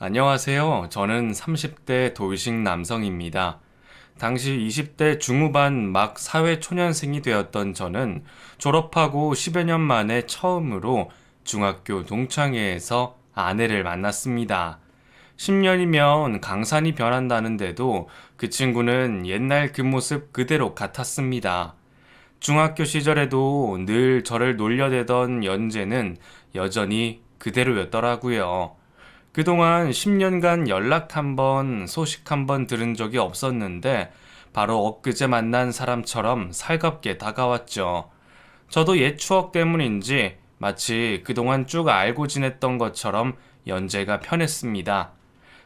안녕하세요. 저는 30대 돌싱 남성입니다. 당시 20대 중후반 막 사회초년생이 되었던 저는 졸업하고 10여 년 만에 처음으로 중학교 동창회에서 아내를 만났습니다. 10년이면 강산이 변한다는데도 그 친구는 옛날 그 모습 그대로 같았습니다. 중학교 시절에도 늘 저를 놀려대던 연재는 여전히 그대로였더라고요. 그동안 10년간 연락 한 번, 소식 한 번 들은 적이 없었는데 바로 엊그제 만난 사람처럼 살갑게 다가왔죠. 저도 옛 추억 때문인지 마치 그동안 쭉 알고 지냈던 것처럼 연재가 편했습니다.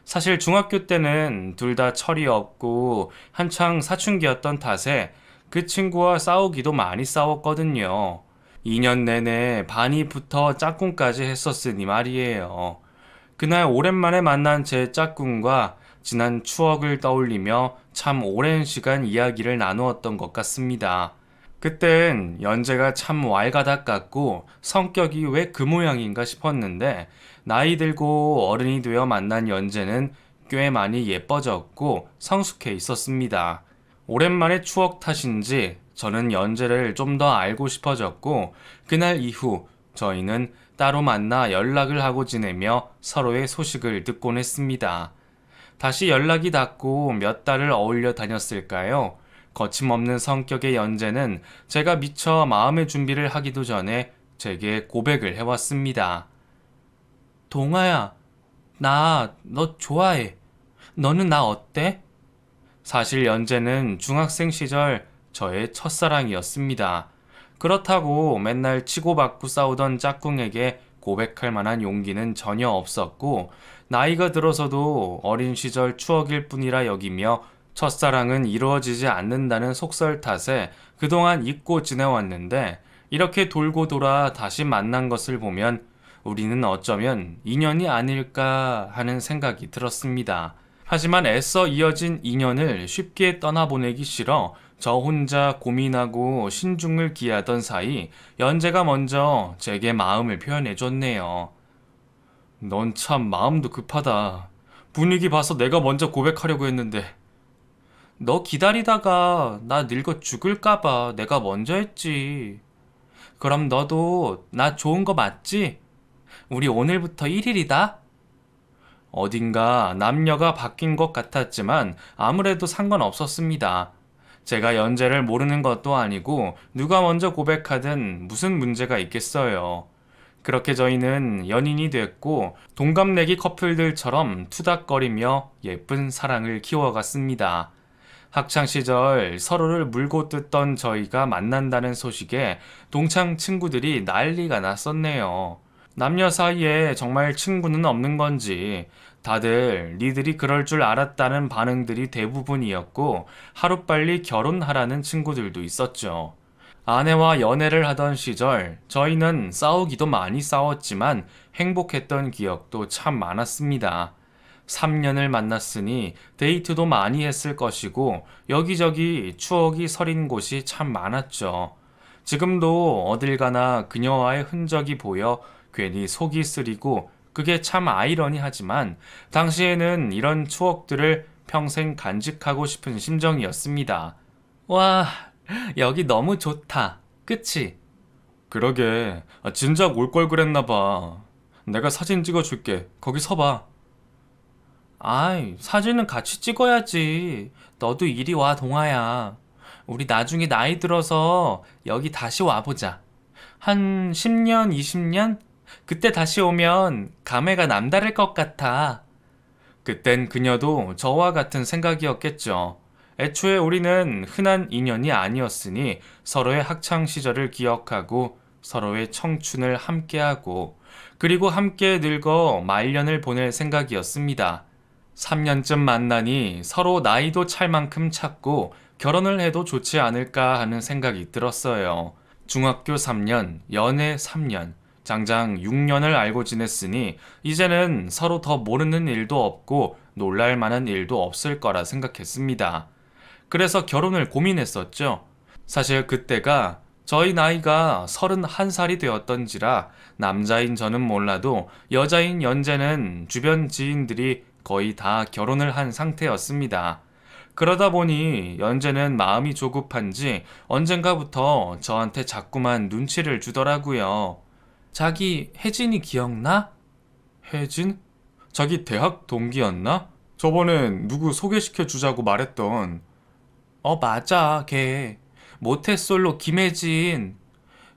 사실 중학교 때는 둘 다 철이 없고 한창 사춘기였던 탓에 그 친구와 싸우기도 많이 싸웠거든요. 2년 내내 반이 붙어 짝꿍까지 했었으니 말이에요. 그날 오랜만에 만난 제 짝꿍과 지난 추억을 떠올리며 참 오랜 시간 이야기를 나누었던 것 같습니다. 그땐 연재가 참 왈가닥 같고 성격이 왜 그 모양인가 싶었는데 나이 들고 어른이 되어 만난 연재는 꽤 많이 예뻐졌고 성숙해 있었습니다. 오랜만에 추억 탓인지 저는 연재를 좀 더 알고 싶어졌고 그날 이후 저희는 따로 만나 연락을 하고 지내며 서로의 소식을 듣곤 했습니다. 다시 연락이 닿고 몇 달을 어울려 다녔을까요? 거침없는 성격의 연재는 제가 미처 마음의 준비를 하기도 전에 제게 고백을 해왔습니다. 동아야, 나 너 좋아해. 너는 나 어때? 사실 연재는 중학생 시절 저의 첫사랑이었습니다. 그렇다고 맨날 치고받고 싸우던 짝꿍에게 고백할 만한 용기는 전혀 없었고, 나이가 들어서도 어린 시절 추억일 뿐이라 여기며 첫사랑은 이루어지지 않는다는 속설 탓에 그동안 잊고 지내왔는데, 이렇게 돌고 돌아 다시 만난 것을 보면 우리는 어쩌면 인연이 아닐까 하는 생각이 들었습니다. 하지만 애써 이어진 인연을 쉽게 떠나보내기 싫어 저 혼자 고민하고 신중을 기하던 사이 연재가 먼저 제게 마음을 표현해줬네요. 넌 참 마음도 급하다. 분위기 봐서 내가 먼저 고백하려고 했는데. 너 기다리다가 나 늙어 죽을까봐 내가 먼저 했지. 그럼 너도 나 좋은 거 맞지? 우리 오늘부터 1일이다? 어딘가 남녀가 바뀐 것 같았지만 아무래도 상관없었습니다. 제가 연재를 모르는 것도 아니고 누가 먼저 고백하든 무슨 문제가 있겠어요. 그렇게 저희는 연인이 됐고 동갑내기 커플들처럼 투닥거리며 예쁜 사랑을 키워갔습니다. 학창시절 서로를 물고 뜯던 저희가 만난다는 소식에 동창 친구들이 난리가 났었네요. 남녀 사이에 정말 친구는 없는 건지 다들 니들이 그럴 줄 알았다는 반응들이 대부분이었고 하루빨리 결혼하라는 친구들도 있었죠. 아내와 연애를 하던 시절 저희는 싸우기도 많이 싸웠지만 행복했던 기억도 참 많았습니다. 3년을 만났으니 데이트도 많이 했을 것이고 여기저기 추억이 서린 곳이 참 많았죠. 지금도 어딜 가나 그녀와의 흔적이 보여 괜히 속이 쓰리고 그게 참 아이러니하지만 당시에는 이런 추억들을 평생 간직하고 싶은 심정이었습니다. 와, 여기 너무 좋다. 그치? 그러게. 진작 올 걸 그랬나 봐. 내가 사진 찍어줄게. 거기 서봐. 아이, 사진은 같이 찍어야지. 너도 이리 와, 동아야. 우리 나중에 나이 들어서 여기 다시 와보자. 한 10년, 20년? 그때 다시 오면 감회가 남다를 것 같아. 그땐 그녀도 저와 같은 생각이었겠죠. 애초에 우리는 흔한 인연이 아니었으니 서로의 학창 시절을 기억하고 서로의 청춘을 함께하고 그리고 함께 늙어 말년을 보낼 생각이었습니다. 3년쯤 만나니 서로 나이도 찰 만큼 찼고 결혼을 해도 좋지 않을까 하는 생각이 들었어요. 중학교 3년, 연애 3년, 장장 6년을 알고 지냈으니 이제는 서로 더 모르는 일도 없고 놀랄 만한 일도 없을 거라 생각했습니다. 그래서 결혼을 고민했었죠. 사실 그때가 저희 나이가 31살이 되었던지라 남자인 저는 몰라도 여자인 연재는 주변 지인들이 거의 다 결혼을 한 상태였습니다. 그러다 보니 연재는 마음이 조급한지 언젠가부터 저한테 자꾸만 눈치를 주더라고요. 자기 혜진이 기억나? 혜진? 자기 대학 동기였나? 저번엔 누구 소개시켜 주자고 말했던. 맞아, 걔. 모태솔로 김혜진.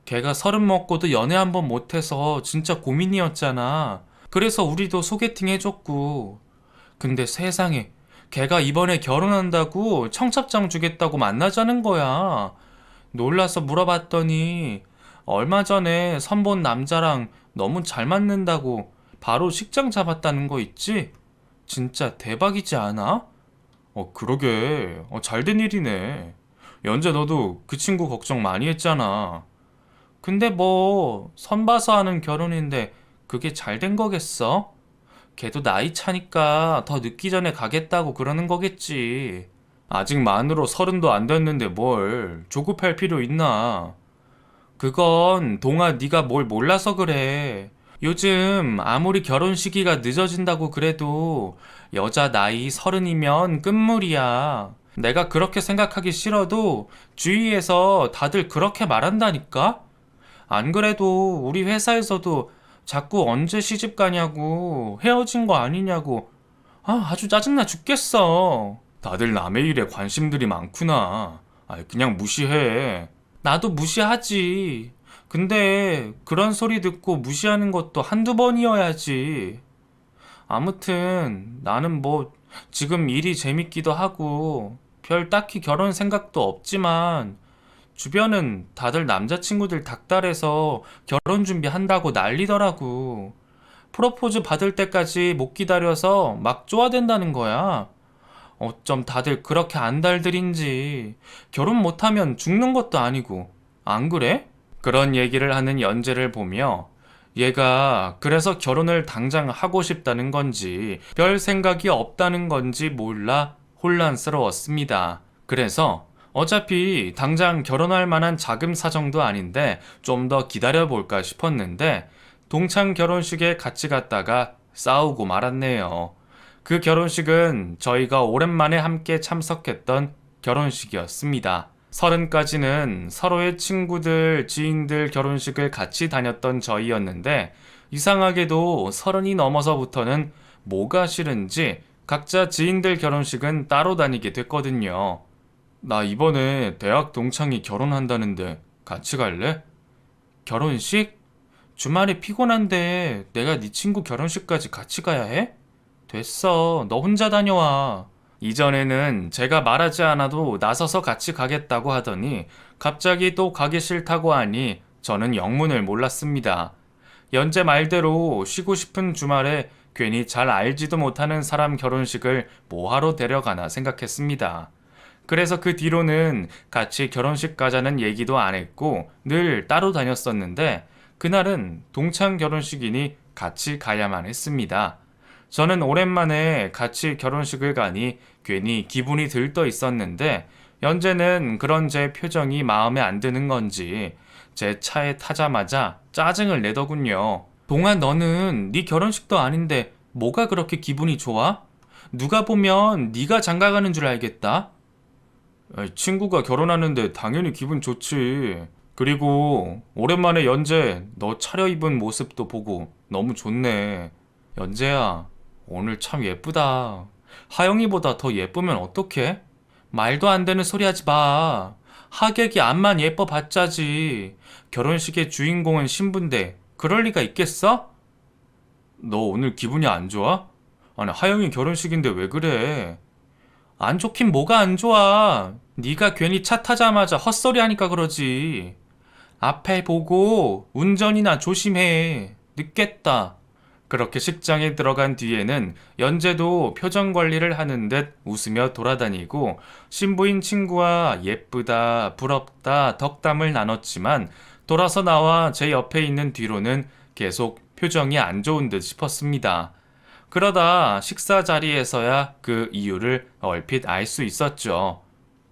걔가 30 먹고도 연애 한 번 못해서 진짜 고민이었잖아. 그래서 우리도 소개팅 해줬고. 근데 세상에, 걔가 이번에 결혼한다고 청첩장 주겠다고 만나자는 거야. 놀라서 물어봤더니 얼마 전에 선본 남자랑 너무 잘 맞는다고 바로 식장 잡았다는 거 있지? 진짜 대박이지 않아? 그러게. 잘된 일이네. 연재 너도 그 친구 걱정 많이 했잖아. 근데 뭐, 선 봐서 하는 결혼인데 그게 잘 된 거겠어? 걔도 나이 차니까 더 늦기 전에 가겠다고 그러는 거겠지. 아직 만으로 30도 안 됐는데 뭘 조급할 필요 있나? 그건 동아 네가 뭘 몰라서 그래. 요즘 아무리 결혼 시기가 늦어진다고 그래도 여자 나이 30이면 끝물이야. 내가 그렇게 생각하기 싫어도 주위에서 다들 그렇게 말한다니까? 안 그래도 우리 회사에서도 자꾸 언제 시집 가냐고 헤어진 거 아니냐고 아주 짜증나 죽겠어. 다들 남의 일에 관심들이 많구나. 그냥 무시해. 나도 무시하지. 근데 그런 소리 듣고 무시하는 것도 한두 번이어야지. 아무튼 나는 뭐 지금 일이 재밌기도 하고 별 딱히 결혼 생각도 없지만 주변은 다들 남자친구들 닥달해서 결혼 준비한다고 난리더라고. 프로포즈 받을 때까지 못 기다려서 막 쪼아댄다는 거야. 어쩜 다들 그렇게 안달들인지. 결혼 못하면 죽는 것도 아니고. 안 그래? 그런 얘기를 하는 연재를 보며 얘가 그래서 결혼을 당장 하고 싶다는 건지 별 생각이 없다는 건지 몰라 혼란스러웠습니다. 그래서 어차피 당장 결혼할 만한 자금 사정도 아닌데 좀 더 기다려볼까 싶었는데 동창 결혼식에 같이 갔다가 싸우고 말았네요. 그 결혼식은 저희가 오랜만에 함께 참석했던 결혼식이었습니다. 30까지는 서로의 친구들, 지인들 결혼식을 같이 다녔던 저희였는데 이상하게도 30이 넘어서부터는 뭐가 싫은지 각자 지인들 결혼식은 따로 다니게 됐거든요. 나 이번에 대학 동창이 결혼한다는데 같이 갈래? 결혼식? 주말에 피곤한데 내가 네 친구 결혼식까지 같이 가야 해? 됐어. 너 혼자 다녀와. 이전에는 제가 말하지 않아도 나서서 같이 가겠다고 하더니 갑자기 또 가기 싫다고 하니 저는 영문을 몰랐습니다. 연재 말대로 쉬고 싶은 주말에 괜히 잘 알지도 못하는 사람 결혼식을 뭐하러 데려가나 생각했습니다. 그래서 그 뒤로는 같이 결혼식 가자는 얘기도 안 했고 늘 따로 다녔었는데 그날은 동창 결혼식이니 같이 가야만 했습니다. 저는 오랜만에 같이 결혼식을 가니 괜히 기분이 들떠 있었는데 연재는 그런 제 표정이 마음에 안 드는 건지 제 차에 타자마자 짜증을 내더군요. 동아 너는 네 결혼식도 아닌데 뭐가 그렇게 기분이 좋아? 누가 보면 네가 장가가는 줄 알겠다. 친구가 결혼하는데 당연히 기분 좋지. 그리고 오랜만에 연재 너 차려입은 모습도 보고 너무 좋네. 연재야, 오늘 참 예쁘다. 하영이보다 더 예쁘면 어떡해? 말도 안 되는 소리 하지 마. 하객이 암만 예뻐 봤자지. 결혼식의 주인공은 신부인데 그럴 리가 있겠어? 너 오늘 기분이 안 좋아? 아니 하영이 결혼식인데 왜 그래? 안 좋긴 뭐가 안 좋아. 네가 괜히 차 타자마자 헛소리 하니까 그러지. 앞에 보고 운전이나 조심해. 늦겠다. 그렇게 식장에 들어간 뒤에는 연재도 표정 관리를 하는 듯 웃으며 돌아다니고 신부인 친구와 예쁘다, 부럽다, 덕담을 나눴지만 돌아서 나와 제 옆에 있는 뒤로는 계속 표정이 안 좋은 듯 싶었습니다. 그러다 식사 자리에서야 그 이유를 얼핏 알 수 있었죠.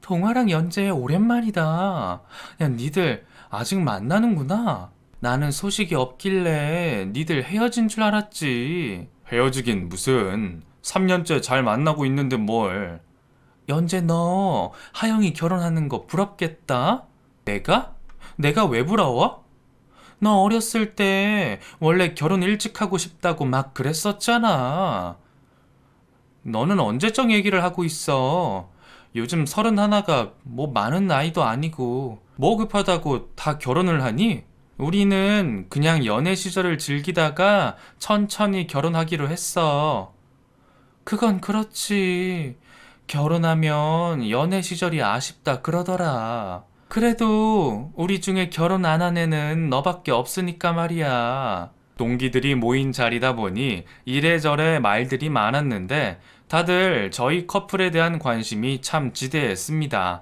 동아랑 연재 오랜만이다. 야, 니들 아직 만나는구나. 나는 소식이 없길래 니들 헤어진 줄 알았지. 헤어지긴 무슨. 3년째 잘 만나고 있는데 뭘. 연재 너 하영이 결혼하는 거 부럽겠다? 내가? 내가 왜 부러워? 너 어렸을 때 원래 결혼 일찍 하고 싶다고 막 그랬었잖아. 너는 언제적 얘기를 하고 있어? 요즘 31가 뭐 많은 나이도 아니고 뭐 급하다고 다 결혼을 하니? 우리는 그냥 연애 시절을 즐기다가 천천히 결혼하기로 했어. 그건 그렇지. 결혼하면 연애 시절이 아쉽다 그러더라. 그래도 우리 중에 결혼 안 한 애는 너밖에 없으니까 말이야. 동기들이 모인 자리다 보니 이래저래 말들이 많았는데 다들 저희 커플에 대한 관심이 참 지대했습니다.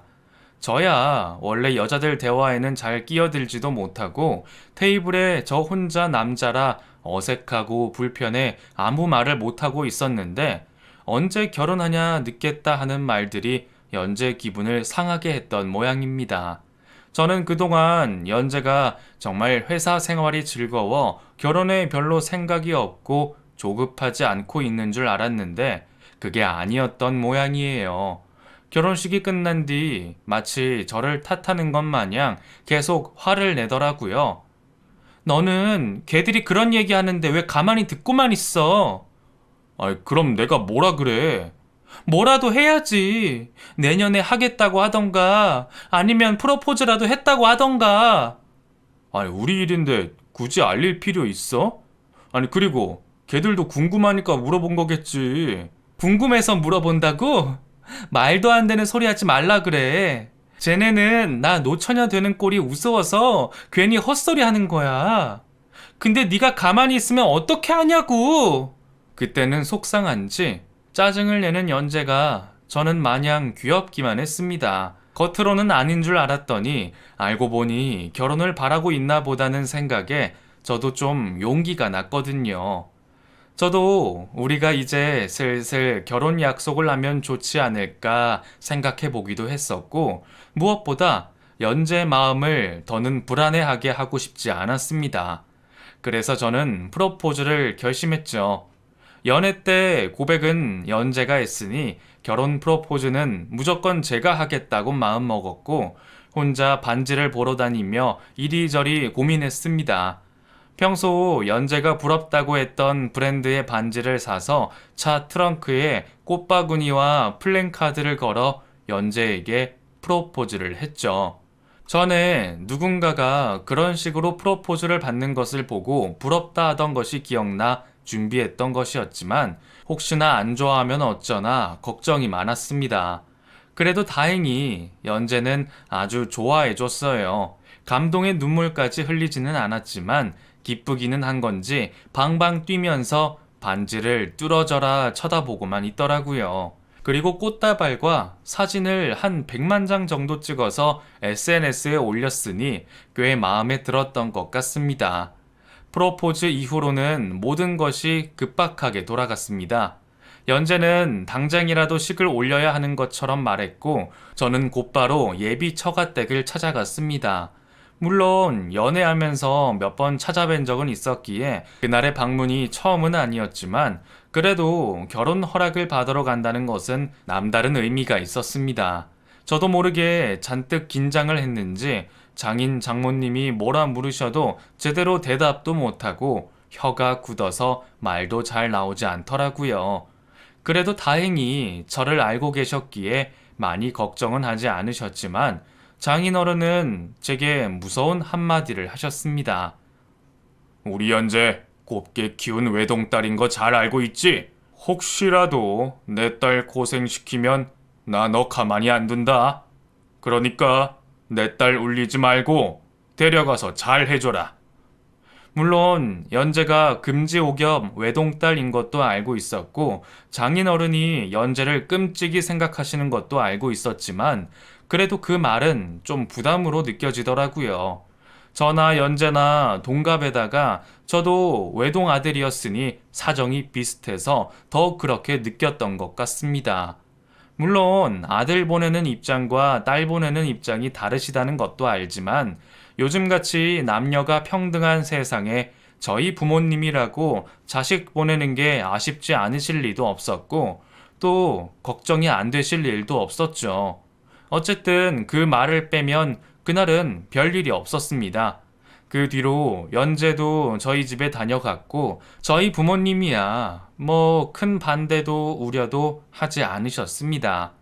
저야 원래 여자들 대화에는 잘 끼어들지도 못하고 테이블에 저 혼자 남자라 어색하고 불편해 아무 말을 못하고 있었는데 언제 결혼하냐 늦겠다 하는 말들이 연재 기분을 상하게 했던 모양입니다. 저는 그동안 연재가 정말 회사 생활이 즐거워 결혼에 별로 생각이 없고 조급하지 않고 있는 줄 알았는데 그게 아니었던 모양이에요. 결혼식이 끝난 뒤 마치 저를 탓하는 것 마냥 계속 화를 내더라고요. 너는 걔들이 그런 얘기 하는데 왜 가만히 듣고만 있어? 그럼 내가 뭐라 그래? 뭐라도 해야지. 내년에 하겠다고 하던가, 아니면 프로포즈라도 했다고 하던가. 우리 일인데 굳이 알릴 필요 있어? 그리고 걔들도 궁금하니까 물어본 거겠지. 궁금해서 물어본다고? 말도 안 되는 소리 하지 말라 그래. 쟤네는 나 노처녀 되는 꼴이 우스워서 괜히 헛소리 하는 거야. 근데 네가 가만히 있으면 어떻게 하냐고. 그때는 속상한지 짜증을 내는 연재가 저는 마냥 귀엽기만 했습니다. 겉으로는 아닌 줄 알았더니 알고 보니 결혼을 바라고 있나 보다는 생각에 저도 좀 용기가 났거든요. 저도 우리가 이제 슬슬 결혼 약속을 하면 좋지 않을까 생각해 보기도 했었고, 무엇보다 연재 마음을 더는 불안해하게 하고 싶지 않았습니다. 그래서 저는 프로포즈를 결심했죠. 연애 때 고백은 연재가 했으니 결혼 프로포즈는 무조건 제가 하겠다고 마음먹었고, 혼자 반지를 보러 다니며 이리저리 고민했습니다. 평소 연재가 부럽다고 했던 브랜드의 반지를 사서 차 트렁크에 꽃바구니와 플랜카드를 걸어 연재에게 프로포즈를 했죠. 전에 누군가가 그런 식으로 프로포즈를 받는 것을 보고 부럽다 하던 것이 기억나 준비했던 것이었지만 혹시나 안 좋아하면 어쩌나 걱정이 많았습니다. 그래도 다행히 연재는 아주 좋아해줬어요. 감동의 눈물까지 흘리지는 않았지만 기쁘기는 한 건지 방방 뛰면서 반지를 뚫어져라 쳐다보고만 있더라고요. 그리고 꽃다발과 사진을 한 100만 장 정도 찍어서 SNS에 올렸으니 꽤 마음에 들었던 것 같습니다. 프로포즈 이후로는 모든 것이 급박하게 돌아갔습니다. 연재는 당장이라도 식을 올려야 하는 것처럼 말했고 저는 곧바로 예비 처가댁을 찾아갔습니다. 물론 연애하면서 몇 번 찾아뵌 적은 있었기에 그날의 방문이 처음은 아니었지만 그래도 결혼 허락을 받으러 간다는 것은 남다른 의미가 있었습니다. 저도 모르게 잔뜩 긴장을 했는지 장인 장모님이 뭐라 물으셔도 제대로 대답도 못하고 혀가 굳어서 말도 잘 나오지 않더라고요. 그래도 다행히 저를 알고 계셨기에 많이 걱정은 하지 않으셨지만 장인어른은 제게 무서운 한마디를 하셨습니다. 우리 연재 곱게 키운 외동딸인 거 잘 알고 있지? 혹시라도 내 딸 고생시키면 나 너 가만히 안 둔다. 그러니까 내 딸 울리지 말고 데려가서 잘 해줘라. 물론 연재가 금지옥염 외동딸인 것도 알고 있었고 장인어른이 연재를 끔찍이 생각하시는 것도 알고 있었지만 그래도 그 말은 좀 부담으로 느껴지더라고요. 저나 연재나 동갑에다가 저도 외동 아들이었으니 사정이 비슷해서 더 그렇게 느꼈던 것 같습니다. 물론 아들 보내는 입장과 딸 보내는 입장이 다르시다는 것도 알지만 요즘같이 남녀가 평등한 세상에 저희 부모님이라고 자식 보내는 게 아쉽지 않으실 리도 없었고, 또 걱정이 안 되실 일도 없었죠. 어쨌든 그 말을 빼면 그날은 별일이 없었습니다. 그 뒤로 연재도 저희 집에 다녀갔고, 저희 부모님이야 뭐 큰 반대도 우려도 하지 않으셨습니다.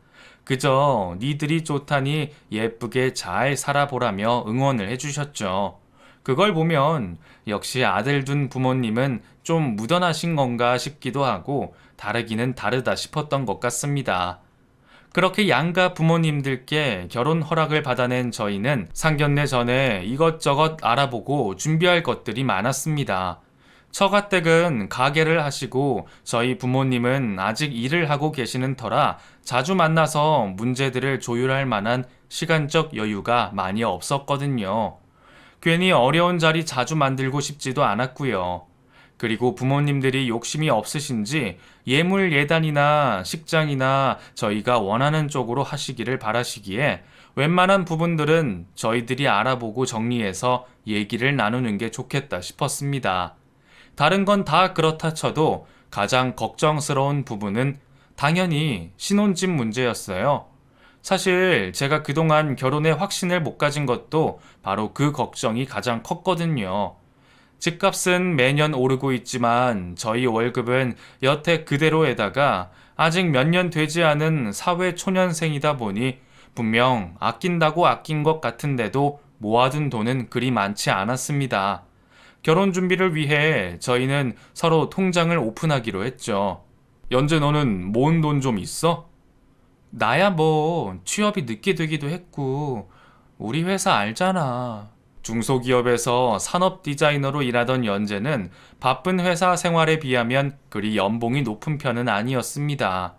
그저 니들이 좋다니 예쁘게 잘 살아보라며 응원을 해주셨죠. 그걸 보면 역시 아들 둔 부모님은 좀 무던하신 건가 싶기도 하고 다르기는 다르다 싶었던 것 같습니다. 그렇게 양가 부모님들께 결혼 허락을 받아낸 저희는 상견례 전에 이것저것 알아보고 준비할 것들이 많았습니다. 처가댁은 가게를 하시고 저희 부모님은 아직 일을 하고 계시는 터라 자주 만나서 문제들을 조율할 만한 시간적 여유가 많이 없었거든요. 괜히 어려운 자리 자주 만들고 싶지도 않았고요. 그리고 부모님들이 욕심이 없으신지 예물 예단이나 식장이나 저희가 원하는 쪽으로 하시기를 바라시기에 웬만한 부분들은 저희들이 알아보고 정리해서 얘기를 나누는 게 좋겠다 싶었습니다. 다른 건 다 그렇다 쳐도 가장 걱정스러운 부분은 당연히 신혼집 문제였어요. 사실 제가 그동안 결혼에 확신을 못 가진 것도 바로 그 걱정이 가장 컸거든요. 집값은 매년 오르고 있지만 저희 월급은 여태 그대로에다가 아직 몇 년 되지 않은 사회 초년생이다 보니 분명 아낀다고 아낀 것 같은데도 모아둔 돈은 그리 많지 않았습니다. 결혼 준비를 위해 저희는 서로 통장을 오픈하기로 했죠. 연재 너는 모은 돈 좀 있어? 나야 뭐 취업이 늦게 되기도 했고 우리 회사 알잖아. 중소기업에서 산업 디자이너로 일하던 연재는 바쁜 회사 생활에 비하면 그리 연봉이 높은 편은 아니었습니다.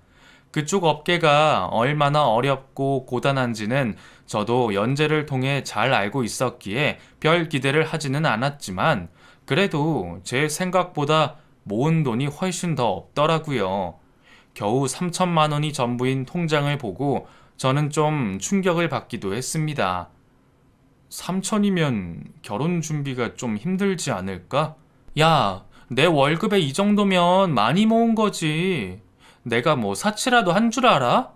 그쪽 업계가 얼마나 어렵고 고단한지는 저도 연재를 통해 잘 알고 있었기에 별 기대를 하지는 않았지만 그래도 제 생각보다 모은 돈이 훨씬 더 없더라고요. 겨우 3천만 원이 전부인 통장을 보고 저는 좀 충격을 받기도 했습니다. 3천이면 결혼 준비가 좀 힘들지 않을까? 야, 내 월급에 이 정도면 많이 모은 거지. 내가 뭐 사치라도 한 줄 알아?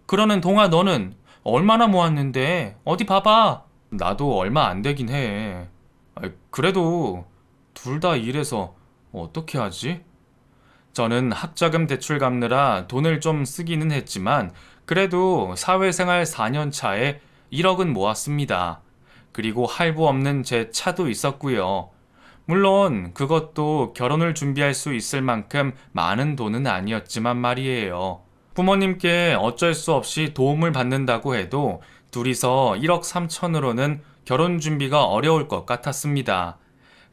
그러는 동안 너는 얼마나 모았는데? 어디 봐봐. 나도 얼마 안 되긴 해. 그래도 둘 다 일해서 어떻게 하지? 저는 학자금 대출 갚느라 돈을 좀 쓰기는 했지만 그래도 사회생활 4년 차에 1억은 모았습니다. 그리고 할부 없는 제 차도 있었고요. 물론 그것도 결혼을 준비할 수 있을 만큼 많은 돈은 아니었지만 말이에요. 부모님께 어쩔 수 없이 도움을 받는다고 해도 둘이서 1억 3천으로는 결혼 준비가 어려울 것 같았습니다.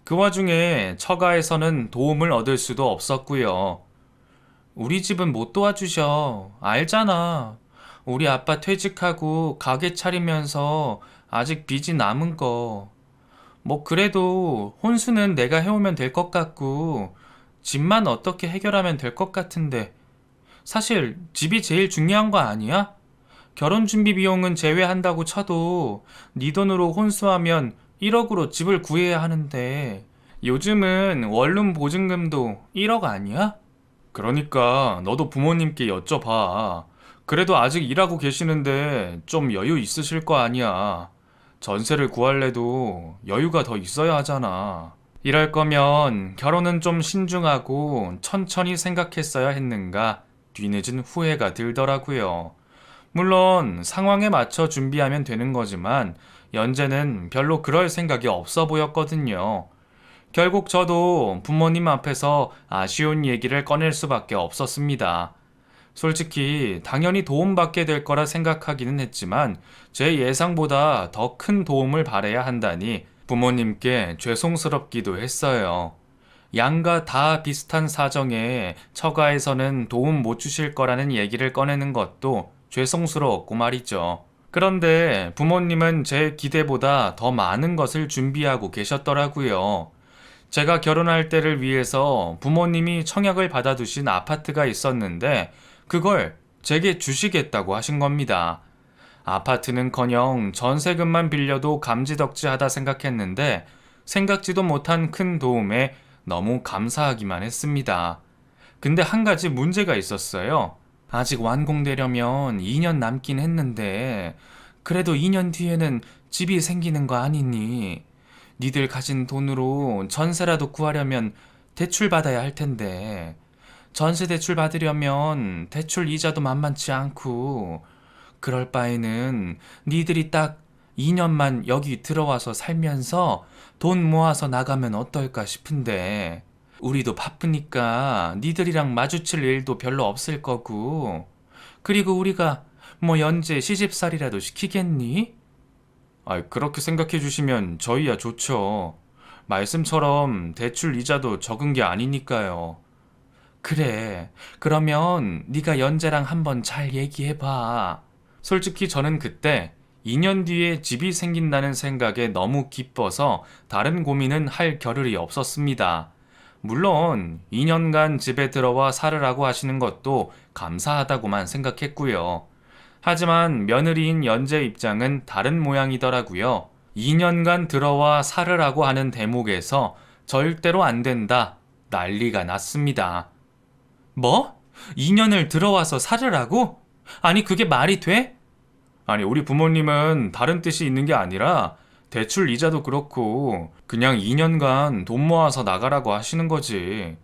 그 와중에 처가에서는 도움을 얻을 수도 없었고요. 우리 집은 못 도와주셔. 알잖아. 우리 아빠 퇴직하고 가게 차리면서 아직 빚이 남은 거. 뭐 그래도 혼수는 내가 해오면 될 것 같고 집만 어떻게 해결하면 될 것 같은데 사실 집이 제일 중요한 거 아니야? 결혼 준비 비용은 제외한다고 쳐도 네 돈으로 혼수하면 1억으로 집을 구해야 하는데 요즘은 원룸 보증금도 1억 아니야? 그러니까 너도 부모님께 여쭤봐. 그래도 아직 일하고 계시는데 좀 여유 있으실 거 아니야. 전세를 구할래도 여유가 더 있어야 하잖아. 이럴 거면 결혼은 좀 신중하고 천천히 생각했어야 했는가 뒤늦은 후회가 들더라고요. 물론 상황에 맞춰 준비하면 되는 거지만 연재는 별로 그럴 생각이 없어 보였거든요. 결국 저도 부모님 앞에서 아쉬운 얘기를 꺼낼 수밖에 없었습니다. 솔직히 당연히 도움받게 될 거라 생각하기는 했지만 제 예상보다 더 큰 도움을 바라야 한다니 부모님께 죄송스럽기도 했어요. 양가 다 비슷한 사정에 처가에서는 도움 못 주실 거라는 얘기를 꺼내는 것도 죄송스러웠고 말이죠. 그런데 부모님은 제 기대보다 더 많은 것을 준비하고 계셨더라고요. 제가 결혼할 때를 위해서 부모님이 청약을 받아두신 아파트가 있었는데 그걸 제게 주시겠다고 하신 겁니다. 아파트는커녕 전세금만 빌려도 감지덕지하다 생각했는데 생각지도 못한 큰 도움에 너무 감사하기만 했습니다. 근데 한 가지 문제가 있었어요. 아직 완공되려면 2년 남긴 했는데 그래도 2년 뒤에는 집이 생기는 거 아니니? 니들 가진 돈으로 전세라도 구하려면 대출 받아야 할 텐데 전세 대출 받으려면 대출 이자도 만만치 않고 그럴 바에는 니들이 딱 2년만 여기 들어와서 살면서 돈 모아서 나가면 어떨까 싶은데 우리도 바쁘니까 니들이랑 마주칠 일도 별로 없을 거고 그리고 우리가 뭐 연재 시집살이라도 시키겠니? 그렇게 생각해 주시면 저희야 좋죠. 말씀처럼 대출 이자도 적은 게 아니니까요. 그래. 그러면 네가 연재랑 한번 잘 얘기해봐. 솔직히 저는 그때 2년 뒤에 집이 생긴다는 생각에 너무 기뻐서 다른 고민은 할 겨를이 없었습니다. 물론 2년간 집에 들어와 살으라고 하시는 것도 감사하다고만 생각했고요. 하지만 며느리인 연재 입장은 다른 모양이더라고요. 2년간 들어와 살으라고 하는 대목에서 절대로 안 된다. 난리가 났습니다. 뭐? 2년을 들어와서 살으라고? 아니, 그게 말이 돼? 아니, 우리 부모님은 다른 뜻이 있는 게 아니라 대출 이자도 그렇고 그냥 2년간 돈 모아서 나가라고 하시는 거지.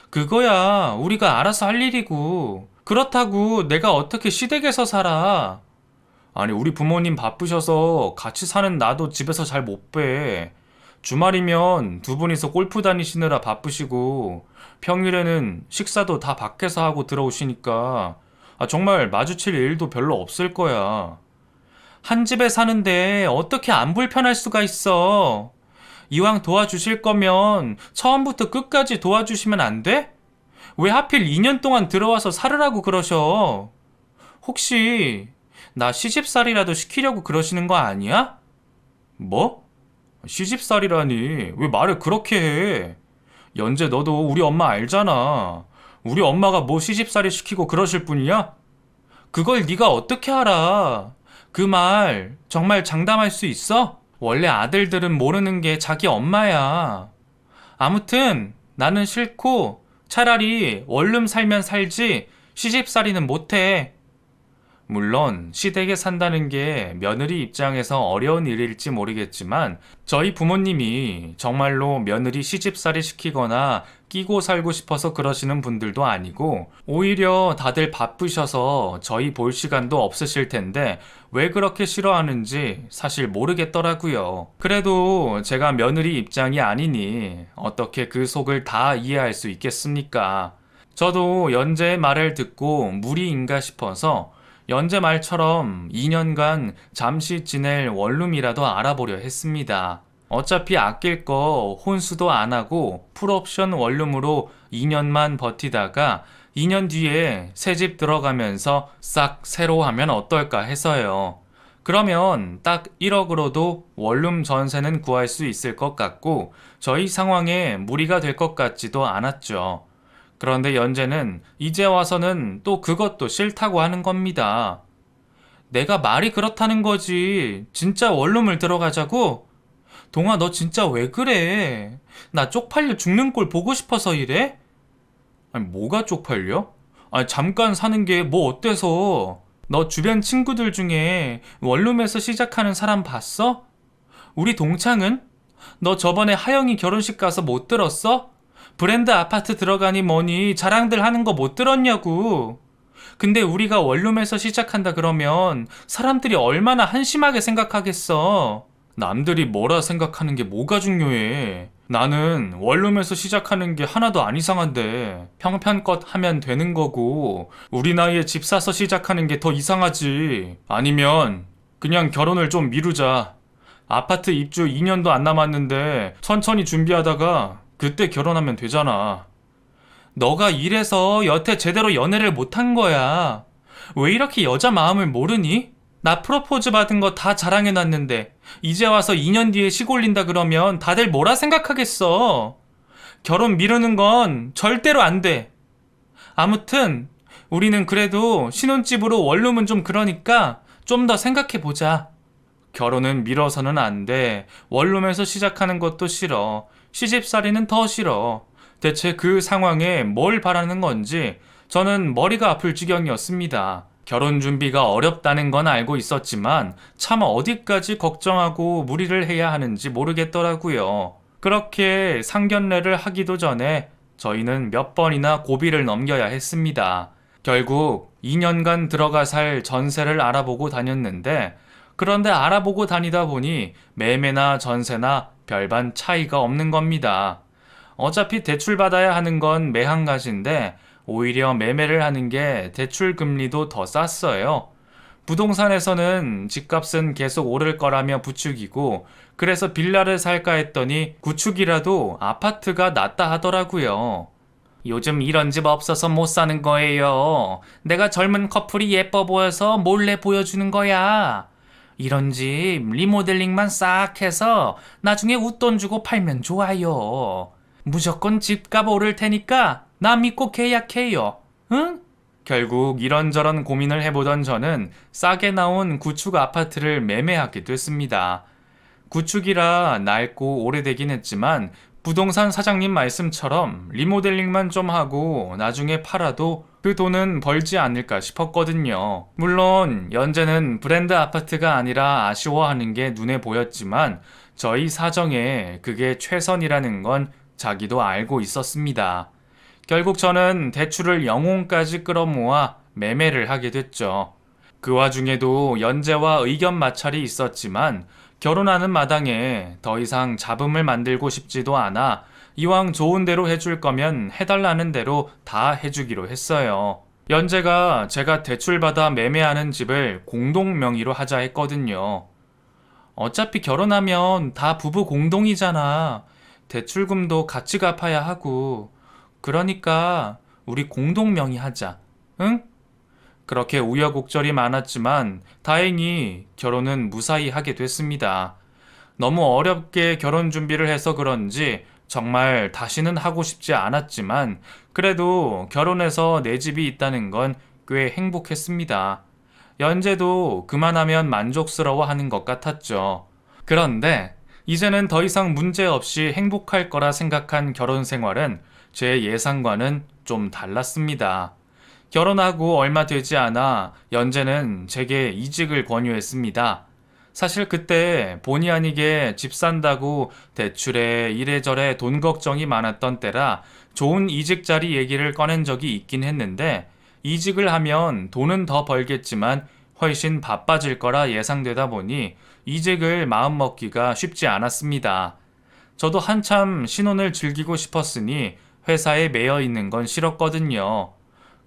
그거야 우리가 알아서 할 일이고 그렇다고 내가 어떻게 시댁에서 살아. 아니, 우리 부모님 바쁘셔서 같이 사는 나도 집에서 잘 못 빼. 주말이면 두 분이서 골프 다니시느라 바쁘시고 평일에는 식사도 다 밖에서 하고 들어오시니까 정말 마주칠 일도 별로 없을 거야. 한 집에 사는데 어떻게 안 불편할 수가 있어? 이왕 도와주실 거면 처음부터 끝까지 도와주시면 안 돼? 왜 하필 2년 동안 들어와서 살으라고 그러셔? 혹시 나 시집살이라도 시키려고 그러시는 거 아니야? 뭐? 시집살이라니 왜 말을 그렇게 해? 연재 너도 우리 엄마 알잖아. 우리 엄마가 뭐 시집살이 시키고 그러실 분이야? 그걸 네가 어떻게 알아? 그 말 정말 장담할 수 있어? 원래 아들들은 모르는 게 자기 엄마야. 아무튼 나는 싫고 차라리 원룸 살면 살지 시집살이는 못해. 물론 시댁에 산다는 게 며느리 입장에서 어려운 일일지 모르겠지만 저희 부모님이 정말로 며느리 시집살이 시키거나 끼고 살고 싶어서 그러시는 분들도 아니고 오히려 다들 바쁘셔서 저희 볼 시간도 없으실 텐데 왜 그렇게 싫어하는지 사실 모르겠더라고요. 그래도 제가 며느리 입장이 아니니 어떻게 그 속을 다 이해할 수 있겠습니까? 저도 연재의 말을 듣고 무리인가 싶어서 연재 말처럼 2년간 잠시 지낼 원룸이라도 알아보려 했습니다. 어차피 아낄 거 혼수도 안 하고 풀옵션 원룸으로 2년만 버티다가 2년 뒤에 새 집 들어가면서 싹 새로 하면 어떨까 해서요. 그러면 딱 1억으로도 원룸 전세는 구할 수 있을 것 같고 저희 상황에 무리가 될 것 같지도 않았죠. 그런데 연재는 이제 와서는 또 그것도 싫다고 하는 겁니다. 내가 말이 그렇다는 거지. 진짜 원룸을 들어가자고? 동아, 너 진짜 왜 그래? 나 쪽팔려 죽는 꼴 보고 싶어서 이래? 아니, 뭐가 쪽팔려? 아니, 잠깐 사는 게 뭐 어때서? 너 주변 친구들 중에 원룸에서 시작하는 사람 봤어? 우리 동창은? 너 저번에 하영이 결혼식 가서 못 들었어? 브랜드 아파트 들어가니 뭐니 자랑들 하는 거 못 들었냐고. 근데 우리가 원룸에서 시작한다 그러면 사람들이 얼마나 한심하게 생각하겠어. 남들이 뭐라 생각하는 게 뭐가 중요해. 나는 원룸에서 시작하는 게 하나도 안 이상한데 평편껏 하면 되는 거고 우리 나이에 집 사서 시작하는 게 더 이상하지. 아니면 그냥 결혼을 좀 미루자. 아파트 입주 2년도 안 남았는데 천천히 준비하다가 그때 결혼하면 되잖아. 너가 이래서 여태 제대로 연애를 못한 거야. 왜 이렇게 여자 마음을 모르니? 나 프로포즈 받은 거 다 자랑해놨는데 이제 와서 2년 뒤에 시골린다 그러면 다들 뭐라 생각하겠어. 결혼 미루는 건 절대로 안 돼. 아무튼 우리는 그래도 신혼집으로 원룸은 좀 그러니까 좀 더 생각해보자. 결혼은 미뤄서는 안 돼. 원룸에서 시작하는 것도 싫어. 시집살이는 더 싫어. 대체 그 상황에 뭘 바라는 건지 저는 머리가 아플 지경이었습니다. 결혼 준비가 어렵다는 건 알고 있었지만 참 어디까지 걱정하고 무리를 해야 하는지 모르겠더라고요. 그렇게 상견례를 하기도 전에 저희는 몇 번이나 고비를 넘겨야 했습니다. 결국 2년간 들어가 살 전세를 알아보고 다녔는데, 그런데 알아보고 다니다 보니 매매나 전세나 별반 차이가 없는 겁니다. 어차피 대출받아야 하는 건 매한 가지인데 오히려 매매를 하는 게 대출 금리도 더 쌌어요. 부동산에서는 집값은 계속 오를 거라며 부추기고, 그래서 빌라를 살까 했더니 구축이라도 아파트가 낫다 하더라고요. 요즘 이런 집 없어서 못 사는 거예요. 내가 젊은 커플이 예뻐 보여서 몰래 보여주는 거야. 이런 집 리모델링만 싹 해서 나중에 웃돈 주고 팔면 좋아요. 무조건 집값 오를 테니까 나 믿고 계약해요. 응? 결국 이런저런 고민을 해보던 저는 싸게 나온 구축 아파트를 매매하게 됐습니다. 구축이라 낡고 오래되긴 했지만 부동산 사장님 말씀처럼 리모델링만 좀 하고 나중에 팔아도 그 돈은 벌지 않을까 싶었거든요. 물론 연재는 브랜드 아파트가 아니라 아쉬워하는 게 눈에 보였지만 저희 사정에 그게 최선이라는 건 자기도 알고 있었습니다. 결국 저는 대출을 영혼까지 끌어모아 매매를 하게 됐죠. 그 와중에도 연재와 의견 마찰이 있었지만 결혼하는 마당에 더 이상 잡음을 만들고 싶지도 않아 이왕 좋은 대로 해줄 거면 해달라는 대로 다 해주기로 했어요. 연재가 제가 대출받아 매매하는 집을 공동 명의로 하자 했거든요. 어차피 결혼하면 다 부부 공동이잖아. 대출금도 같이 갚아야 하고. 그러니까 우리 공동 명의 하자. 응? 그렇게 우여곡절이 많았지만 다행히 결혼은 무사히 하게 됐습니다. 너무 어렵게 결혼 준비를 해서 그런지 정말 다시는 하고 싶지 않았지만 그래도 결혼해서 내 집이 있다는 건 꽤 행복했습니다. 연재도 그만하면 만족스러워 하는 것 같았죠. 그런데 이제는 더 이상 문제 없이 행복할 거라 생각한 결혼 생활은 제 예상과는 좀 달랐습니다. 결혼하고 얼마 되지 않아 연재는 제게 이직을 권유했습니다. 사실 그때 본의 아니게 집 산다고 대출에 이래저래 돈 걱정이 많았던 때라 좋은 이직 자리 얘기를 꺼낸 적이 있긴 했는데, 이직을 하면 돈은 더 벌겠지만 훨씬 바빠질 거라 예상되다 보니 이직을 마음먹기가 쉽지 않았습니다. 저도 한참 신혼을 즐기고 싶었으니 회사에 매여 있는 건 싫었거든요.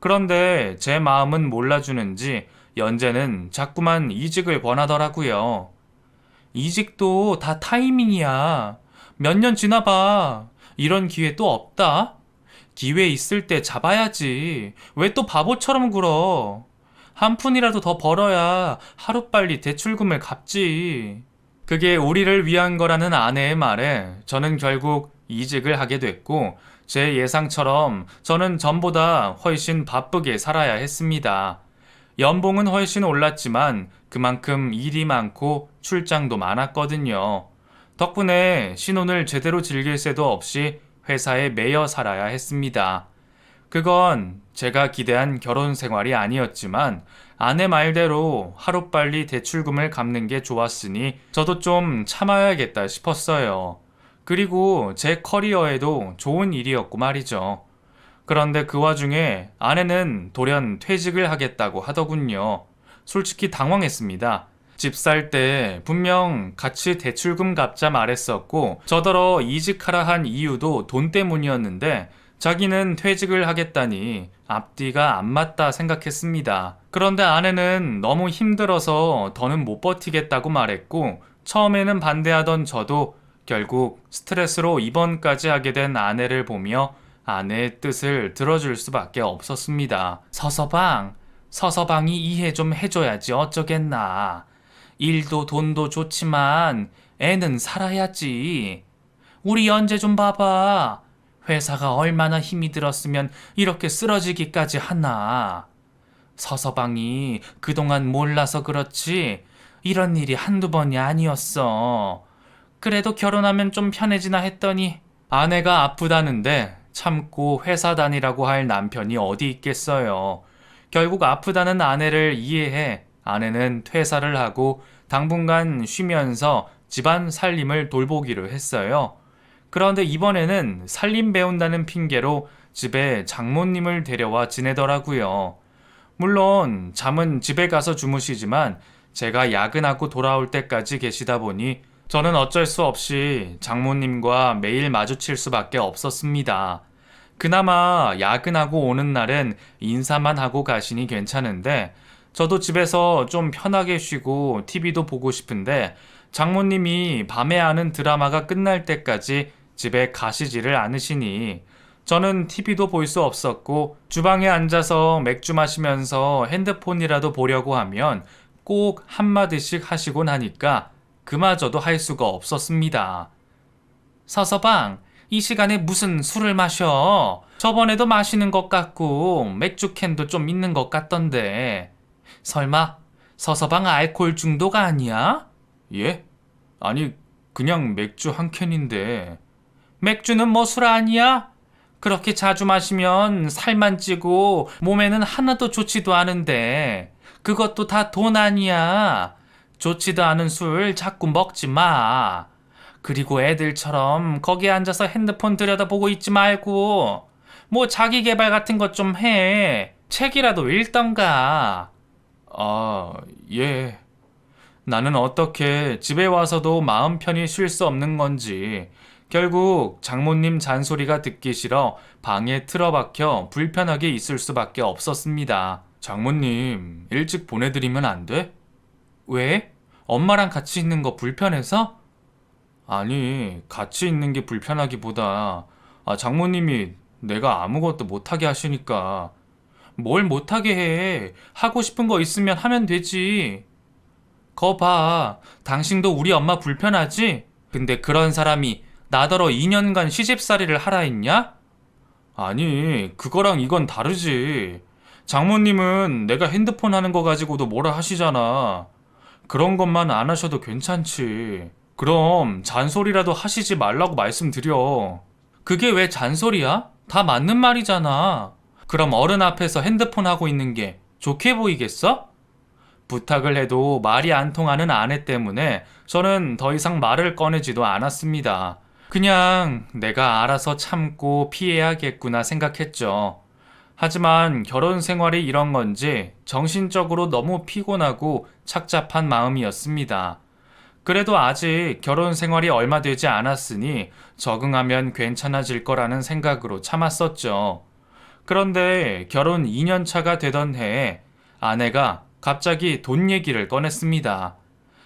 그런데 제 마음은 몰라주는지 연재는 자꾸만 이직을 권하더라고요. 이직도 다 타이밍이야. 몇 년 지나봐. 이런 기회 또 없다. 기회 있을 때 잡아야지. 왜 또 바보처럼 굴어? 한 푼이라도 더 벌어야 하루빨리 대출금을 갚지. 그게 우리를 위한 거라는 아내의 말에 저는 결국 이직을 하게 됐고, 제 예상처럼 저는 전보다 훨씬 바쁘게 살아야 했습니다. 연봉은 훨씬 올랐지만 그만큼 일이 많고 출장도 많았거든요. 덕분에 신혼을 제대로 즐길 새도 없이 회사에 매여 살아야 했습니다. 그건 제가 기대한 결혼 생활이 아니었지만 아내 말대로 하루빨리 대출금을 갚는 게 좋았으니 저도 좀 참아야겠다 싶었어요. 그리고 제 커리어에도 좋은 일이었고 말이죠. 그런데 그 와중에 아내는 돌연 퇴직을 하겠다고 하더군요. 솔직히 당황했습니다. 집 살 때 분명 같이 대출금 갚자 말했었고 저더러 이직하라 한 이유도 돈 때문이었는데 자기는 퇴직을 하겠다니 앞뒤가 안 맞다 생각했습니다. 그런데 아내는 너무 힘들어서 더는 못 버티겠다고 말했고 처음에는 반대하던 저도 결국 스트레스로 입원까지 하게 된 아내를 보며 아내의 뜻을 들어줄 수밖에 없었습니다. 서서방이 이해 좀 해줘야지 어쩌겠나. 일도 돈도 좋지만 애는 살아야지. 우리 연재 좀 봐봐. 회사가 얼마나 힘이 들었으면 이렇게 쓰러지기까지 하나. 서서방이 그동안 몰라서 그렇지 이런 일이 한두 번이 아니었어. 그래도 결혼하면 좀 편해지나 했더니 아내가 아프다는데 참고 회사 다니라고 할 남편이 어디 있겠어요. 결국 아프다는 아내를 이해해 아내는 퇴사를 하고 당분간 쉬면서 집안 살림을 돌보기로 했어요. 그런데 이번에는 살림 배운다는 핑계로 집에 장모님을 데려와 지내더라고요. 물론 잠은 집에 가서 주무시지만 제가 야근하고 돌아올 때까지 계시다 보니 저는 어쩔 수 없이 장모님과 매일 마주칠 수밖에 없었습니다. 그나마 야근하고 오는 날은 인사만 하고 가시니 괜찮은데 저도 집에서 좀 편하게 쉬고 TV도 보고 싶은데 장모님이 밤에 하는 드라마가 끝날 때까지 집에 가시지를 않으시니 저는 TV도 볼 수 없었고 주방에 앉아서 맥주 마시면서 핸드폰이라도 보려고 하면 꼭 한마디씩 하시곤 하니까 그마저도 할 수가 없었습니다. 서서방, 이 시간에 무슨 술을 마셔? 저번에도 마시는 것 같고 맥주 캔도 좀 있는 것 같던데. 설마 서서방 알코올 중독 아니야? 예? 아니, 그냥 맥주 한 캔인데. 맥주는 뭐 술 아니야? 그렇게 자주 마시면 살만 찌고 몸에는 하나도 좋지도 않은데 그것도 다 돈 아니야. 좋지도 않은 술 자꾸 먹지 마. 그리고 애들처럼 거기 앉아서 핸드폰 들여다보고 있지 말고 뭐 자기 개발 같은 것 좀 해. 책이라도 읽던가. 아, 예. 나는 어떻게 집에 와서도 마음 편히 쉴 수 없는 건지 결국 장모님 잔소리가 듣기 싫어 방에 틀어박혀 불편하게 있을 수밖에 없었습니다. 장모님, 일찍 보내드리면 안 돼? 왜? 엄마랑 같이 있는 거 불편해서? 아니, 같이 있는 게 불편하기보다 장모님이 내가 아무것도 못하게 하시니까. 뭘 못하게 해. 하고 싶은 거 있으면 하면 되지. 거 봐. 당신도 우리 엄마 불편하지? 근데 그런 사람이 나더러 2년간 시집살이를 하라 했냐? 아니, 그거랑 이건 다르지. 장모님은 내가 핸드폰 하는 거 가지고도 뭐라 하시잖아. 그런 것만 안 하셔도 괜찮지. 그럼 잔소리라도 하시지 말라고 말씀드려. 그게 왜 잔소리야? 다 맞는 말이잖아. 그럼 어른 앞에서 핸드폰 하고 있는 게 좋게 보이겠어? 부탁을 해도 말이 안 통하는 아내 때문에 저는 더 이상 말을 꺼내지도 않았습니다. 그냥 내가 알아서 참고 피해야겠구나 생각했죠. 하지만 결혼 생활이 이런 건지 정신적으로 너무 피곤하고 착잡한 마음이었습니다. 그래도 아직 결혼 생활이 얼마 되지 않았으니 적응하면 괜찮아질 거라는 생각으로 참았었죠. 그런데 결혼 2년 차가 되던 해에 아내가 갑자기 돈 얘기를 꺼냈습니다.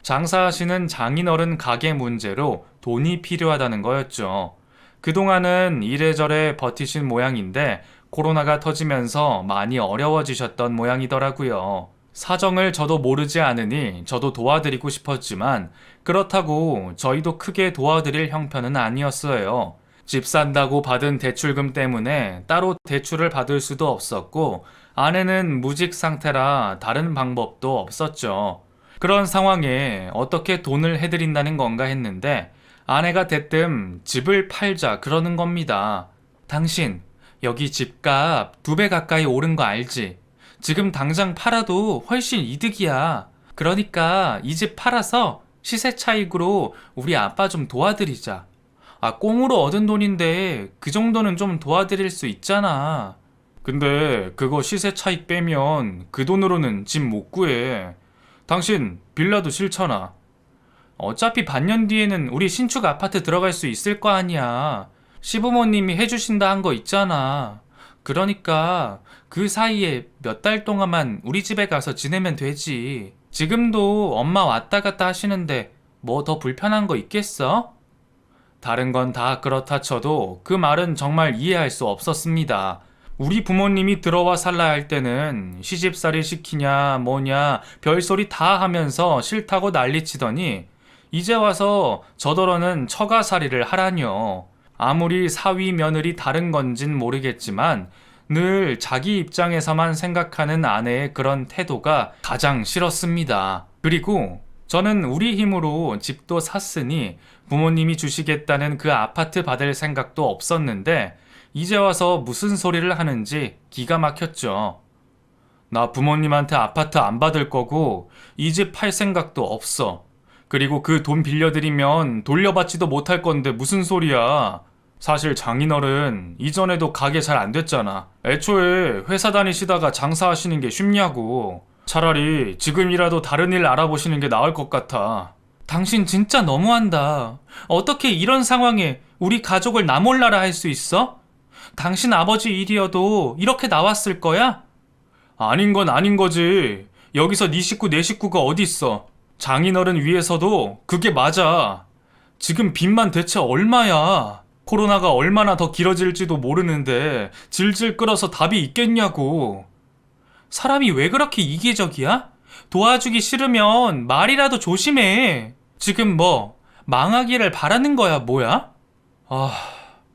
장사하시는 장인어른 가게 문제로 돈이 필요하다는 거였죠. 그동안은 이래저래 버티신 모양인데 코로나가 터지면서 많이 어려워지셨던 모양이더라고요. 사정을 저도 모르지 않으니 저도 도와드리고 싶었지만 그렇다고 저희도 크게 도와드릴 형편은 아니었어요. 집 산다고 받은 대출금 때문에 따로 대출을 받을 수도 없었고 아내는 무직 상태라 다른 방법도 없었죠. 그런 상황에 어떻게 돈을 해드린다는 건가 했는데 아내가 대뜸 집을 팔자 그러는 겁니다. 당신 여기 집값 2배 가까이 오른 거 알지? 지금 당장 팔아도 훨씬 이득이야. 그러니까 이 집 팔아서 시세 차익으로 우리 아빠 좀 도와드리자. 꽁으로 얻은 돈인데 그 정도는 좀 도와드릴 수 있잖아. 근데 그거 시세 차익 빼면 그 돈으로는 집 못 구해. 당신 빌라도 싫잖아. 어차피 반년 뒤에는 우리 신축 아파트 들어갈 수 있을 거 아니야. 시부모님이 해주신다 한 거 있잖아. 그러니까 그 사이에 몇 달 동안만 우리 집에 가서 지내면 되지. 지금도 엄마 왔다 갔다 하시는데 뭐 더 불편한 거 있겠어? 다른 건 다 그렇다 쳐도 그 말은 정말 이해할 수 없었습니다. 우리 부모님이 들어와 살라 할 때는 시집살이 시키냐 뭐냐 별소리 다 하면서 싫다고 난리치더니 이제 와서 저더러는 처가살이를 하라뇨. 아무리 사위 며느리 다른 건진 모르겠지만 늘 자기 입장에서만 생각하는 아내의 그런 태도가 가장 싫었습니다. 그리고 저는 우리 힘으로 집도 샀으니 부모님이 주시겠다는 그 아파트 받을 생각도 없었는데 이제 와서 무슨 소리를 하는지 기가 막혔죠. 나 부모님한테 아파트 안 받을 거고 이 집 팔 생각도 없어. 그리고 그 돈 빌려드리면 돌려받지도 못할 건데 무슨 소리야. 사실 장인어른 이전에도 가게 잘 안 됐잖아. 애초에 회사 다니시다가 장사하시는 게 쉽냐고. 차라리 지금이라도 다른 일 알아보시는 게 나을 것 같아. 당신 진짜 너무한다. 어떻게 이런 상황에 우리 가족을 나 몰라라 할 수 있어? 당신 아버지 일이어도 이렇게 나왔을 거야? 아닌 건 아닌 거지. 여기서 네 식구 내 식구가 어디 있어. 장인어른 위해서도 그게 맞아. 지금 빚만 대체 얼마야. 코로나가 얼마나 더 길어질지도 모르는데 질질 끌어서 답이 있겠냐고. 사람이 왜 그렇게 이기적이야? 도와주기 싫으면 말이라도 조심해. 지금 뭐 망하기를 바라는 거야 뭐야? 아,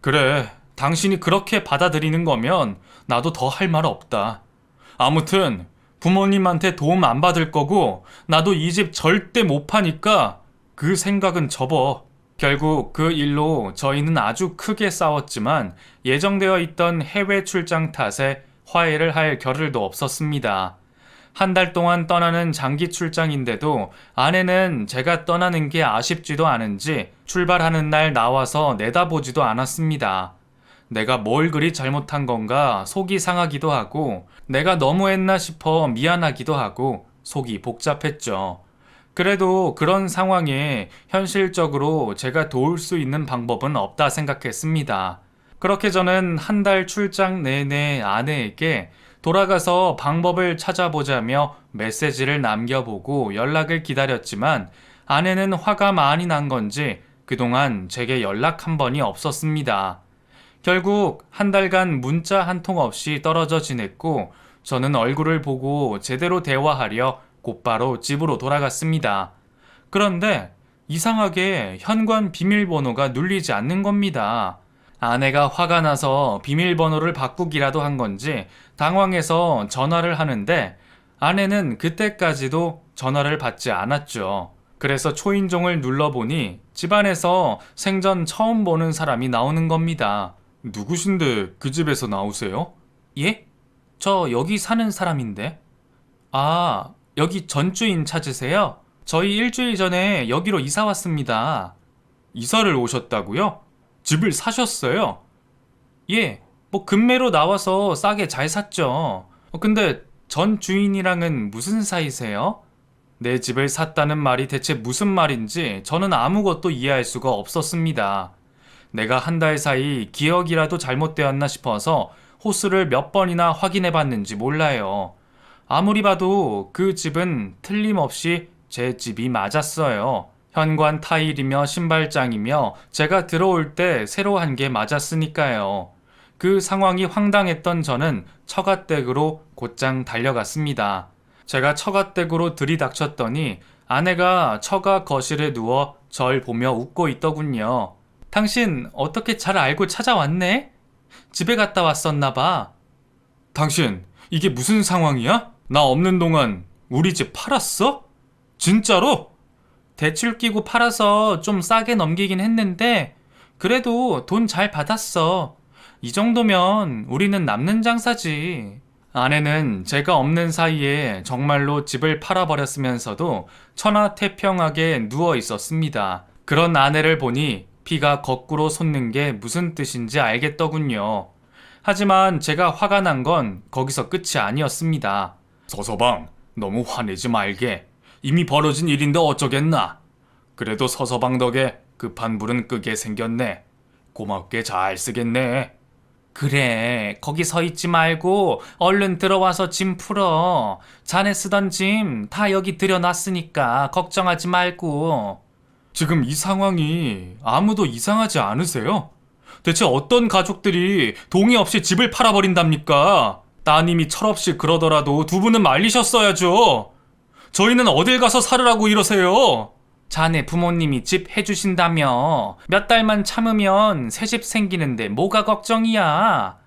그래. 당신이 그렇게 받아들이는 거면 나도 더 할 말 없다. 아무튼 부모님한테 도움 안 받을 거고 나도 이 집 절대 못 파니까 그 생각은 접어. 결국 그 일로 저희는 아주 크게 싸웠지만 예정되어 있던 해외 출장 탓에 화해를 할 겨를도 없었습니다. 한 달 동안 떠나는 장기 출장인데도 아내는 제가 떠나는 게 아쉽지도 않은지 출발하는 날 나와서 내다보지도 않았습니다. 내가 뭘 그리 잘못한 건가 속이 상하기도 하고 내가 너무했나 싶어 미안하기도 하고 속이 복잡했죠. 그래도 그런 상황에 현실적으로 제가 도울 수 있는 방법은 없다 생각했습니다. 그렇게 저는 한 달 출장 내내 아내에게 돌아가서 방법을 찾아보자며 메시지를 남겨보고 연락을 기다렸지만 아내는 화가 많이 난 건지 그동안 제게 연락 한 번이 없었습니다. 결국 한 달간 문자 한 통 없이 떨어져 지냈고 저는 얼굴을 보고 제대로 대화하려 곧바로 집으로 돌아갔습니다. 그런데 이상하게 현관 비밀번호가 눌리지 않는 겁니다. 아내가 화가 나서 비밀번호를 바꾸기라도 한 건지 당황해서 전화를 하는데 아내는 그때까지도 전화를 받지 않았죠. 그래서 초인종을 눌러보니 집안에서 생전 처음 보는 사람이 나오는 겁니다. 누구신데 그 집에서 나오세요? 예? 저 여기 사는 사람인데. 아, 여기 전주인 찾으세요? 저희 일주일 전에 여기로 이사 왔습니다. 이사를 오셨다고요? 집을 사셨어요? 예, 뭐 금매로 나와서 싸게 잘 샀죠. 근데 전 주인이랑은 무슨 사이세요? 내 집을 샀다는 말이 대체 무슨 말인지 저는 아무것도 이해할 수가 없었습니다. 내가 한 달 사이 기억이라도 잘못되었나 싶어서 호수를 몇 번이나 확인해 봤는지 몰라요. 아무리 봐도 그 집은 틀림없이 제 집이 맞았어요. 현관 타일이며 신발장이며 제가 들어올 때 새로 한 게 맞았으니까요. 그 상황이 황당했던 저는 처갓댁으로 곧장 달려갔습니다. 제가 처갓댁으로 들이닥쳤더니 아내가 처가 거실에 누워 절 보며 웃고 있더군요. 당신 어떻게 잘 알고 찾아왔네? 집에 갔다 왔었나 봐. 당신 이게 무슨 상황이야? 나 없는 동안 우리 집 팔았어? 진짜로? 대출 끼고 팔아서 좀 싸게 넘기긴 했는데 그래도 돈 잘 받았어. 이 정도면 우리는 남는 장사지. 아내는 제가 없는 사이에 정말로 집을 팔아버렸으면서도 천하태평하게 누워 있었습니다. 그런 아내를 보니 피가 거꾸로 솟는 게 무슨 뜻인지 알겠더군요. 하지만 제가 화가 난 건 거기서 끝이 아니었습니다. 서서방, 너무 화내지 말게. 이미 벌어진 일인데 어쩌겠나. 그래도 서서방 덕에 급한 불은 끄게 생겼네. 고맙게 잘 쓰겠네. 그래, 거기 서 있지 말고 얼른 들어와서 짐 풀어. 자네 쓰던 짐 다 여기 들여놨으니까 걱정하지 말고. 지금 이 상황이 아무도 이상하지 않으세요? 대체 어떤 가족들이 동의 없이 집을 팔아버린답니까? 따님이 철없이 그러더라도 두 분은 말리셨어야죠. 저희는 어딜 가서 살으라고 이러세요? 자네 부모님이 집 해주신다며. 몇 달만 참으면 새 집 생기는데 뭐가 걱정이야.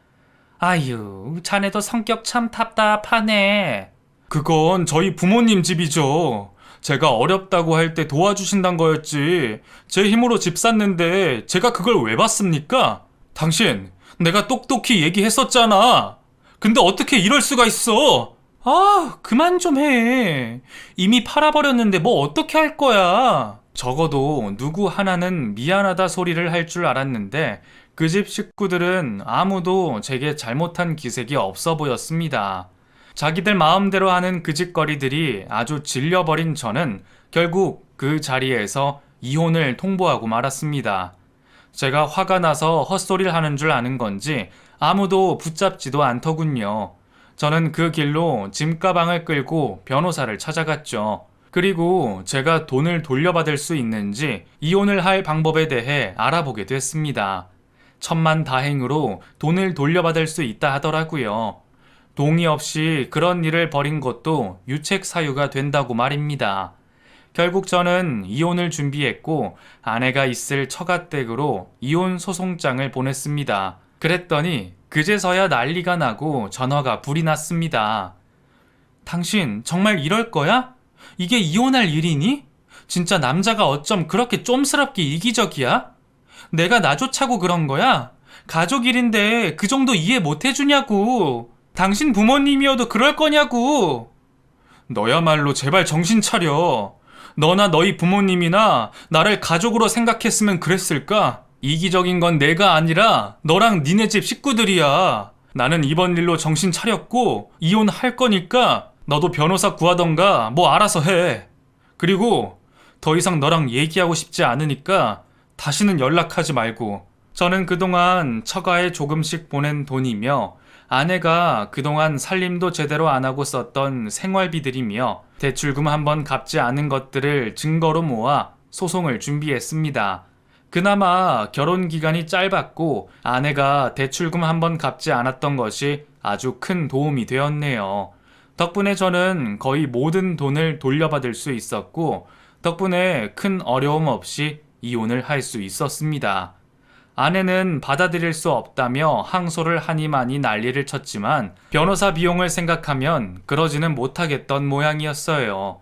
아유, 자네도 성격 참 답답하네. 그건 저희 부모님 집이죠. 제가 어렵다고 할 때 도와주신단 거였지. 제 힘으로 집 샀는데 제가 그걸 왜 받습니까? 당신, 내가 똑똑히 얘기했었잖아. 근데 어떻게 이럴 수가 있어? 아, 그만 좀 해. 이미 팔아버렸는데 뭐 어떻게 할 거야? 적어도 누구 하나는 미안하다 소리를 할 줄 알았는데 그 집 식구들은 아무도 제게 잘못한 기색이 없어 보였습니다. 자기들 마음대로 하는 그 짓거리들이 아주 질려버린 저는 결국 그 자리에서 이혼을 통보하고 말았습니다. 제가 화가 나서 헛소리를 하는 줄 아는 건지 아무도 붙잡지도 않더군요. 저는 그 길로 짐가방을 끌고 변호사를 찾아갔죠. 그리고 제가 돈을 돌려받을 수 있는지 이혼을 할 방법에 대해 알아보게 됐습니다. 천만다행으로 돈을 돌려받을 수 있다 하더라고요. 동의 없이 그런 일을 벌인 것도 유책 사유가 된다고 말입니다. 결국 저는 이혼을 준비했고 아내가 있을 처가댁으로 이혼 소송장을 보냈습니다. 그랬더니 그제서야 난리가 나고 전화가 불이 났습니다. 당신 정말 이럴 거야? 이게 이혼할 일이니? 진짜 남자가 어쩜 그렇게 쫌스럽게 이기적이야? 내가 나 좋자고 그런 거야? 가족 일인데 그 정도 이해 못 해주냐고. 당신 부모님이어도 그럴 거냐고. 너야말로 제발 정신 차려. 너나 너희 부모님이나 나를 가족으로 생각했으면 그랬을까? 이기적인 건 내가 아니라 너랑 니네 집 식구들이야. 나는 이번 일로 정신 차렸고 이혼할 거니까 너도 변호사 구하던가 뭐 알아서 해. 그리고 더 이상 너랑 얘기하고 싶지 않으니까 다시는 연락하지 말고. 저는 그동안 처가에 조금씩 보낸 돈이며 아내가 그동안 살림도 제대로 안 하고 썼던 생활비들이며 대출금 한번 갚지 않은 것들을 증거로 모아 소송을 준비했습니다. 그나마 결혼 기간이 짧았고 아내가 대출금 한번 갚지 않았던 것이 아주 큰 도움이 되었네요. 덕분에 저는 거의 모든 돈을 돌려받을 수 있었고 덕분에 큰 어려움 없이 이혼을 할 수 있었습니다. 아내는 받아들일 수 없다며 항소를 하니 많이 난리를 쳤지만 변호사 비용을 생각하면 그러지는 못하겠던 모양이었어요.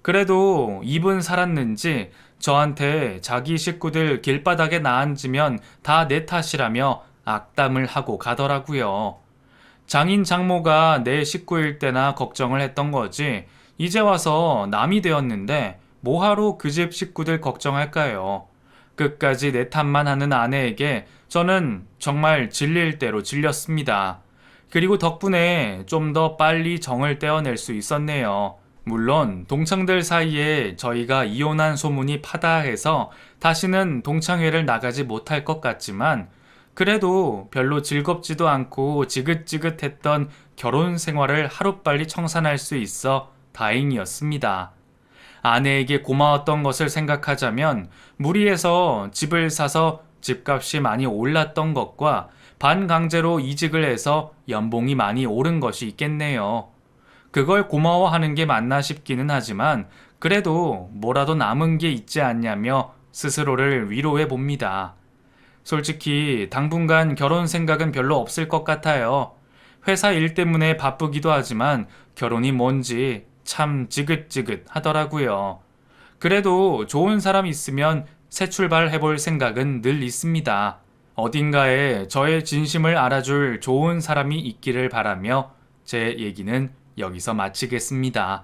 그래도 입은 살았는지 저한테 자기 식구들 길바닥에 나앉으면 다 내 탓이라며 악담을 하고 가더라고요. 장인 장모가 내 식구일 때나 걱정을 했던 거지 이제 와서 남이 되었는데 뭐하러 그 집 식구들 걱정할까요? 끝까지 내 탓만 하는 아내에게 저는 정말 질릴 대로 질렸습니다. 그리고 덕분에 좀 더 빨리 정을 떼어낼 수 있었네요. 물론 동창들 사이에 저희가 이혼한 소문이 파다해서 다시는 동창회를 나가지 못할 것 같지만 그래도 별로 즐겁지도 않고 지긋지긋했던 결혼 생활을 하루빨리 청산할 수 있어 다행이었습니다. 아내에게 고마웠던 것을 생각하자면 무리해서 집을 사서 집값이 많이 올랐던 것과 반강제로 이직을 해서 연봉이 많이 오른 것이 있겠네요. 그걸 고마워하는 게 맞나 싶기는 하지만 그래도 뭐라도 남은 게 있지 않냐며 스스로를 위로해 봅니다. 솔직히 당분간 결혼 생각은 별로 없을 것 같아요. 회사 일 때문에 바쁘기도 하지만 결혼이 뭔지 참 지긋지긋 하더라고요. 그래도 좋은 사람 있으면 새 출발 해볼 생각은 늘 있습니다. 어딘가에 저의 진심을 알아줄 좋은 사람이 있기를 바라며 제 얘기는 여기서 마치겠습니다.